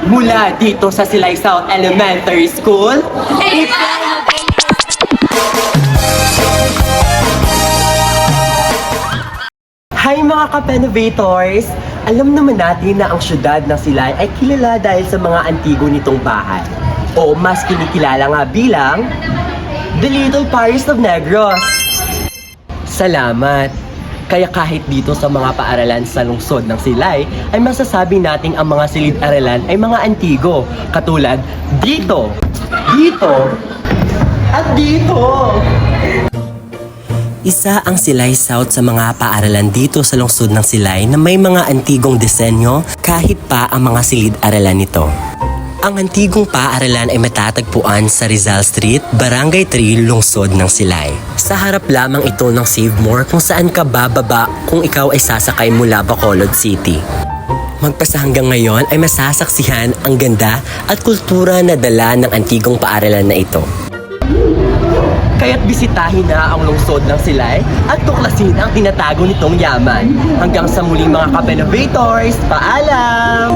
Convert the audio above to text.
Mula dito sa Silay South Elementary School, Hi mga ka-Penovators! Alam naman natin na ang syudad ng Silay ay kilala dahil sa mga antigo nitong bahay. O mas kinikilala nga bilang The Little Paris of Negros. Salamat! Kaya kahit dito sa mga paaralan sa lungsod ng Silay, ay masasabi nating ang mga silid-aralan ay mga antigo. Katulad dito, dito, at dito! Isa ang Silay South sa mga paaralan dito sa lungsod ng Silay na may mga antigong disenyo kahit pa ang mga silid-aralan nito. Ang antigong paaralan ay matatagpuan sa Rizal Street, Barangay 3, lungsod ng Silay. Sa harap lamang ito ng Save More kung saan ka bababa kung ikaw ay sasakay mula Bacolod City. Magpasa hanggang ngayon ay masasaksihan ang ganda at kultura na dala ng antigong paaralan na ito. Kaya't bisitahin na ang lungsod ng Silay at tuklasin ang tinatago nitong yaman. Hanggang sa muling mga ka-Penovators, paalam!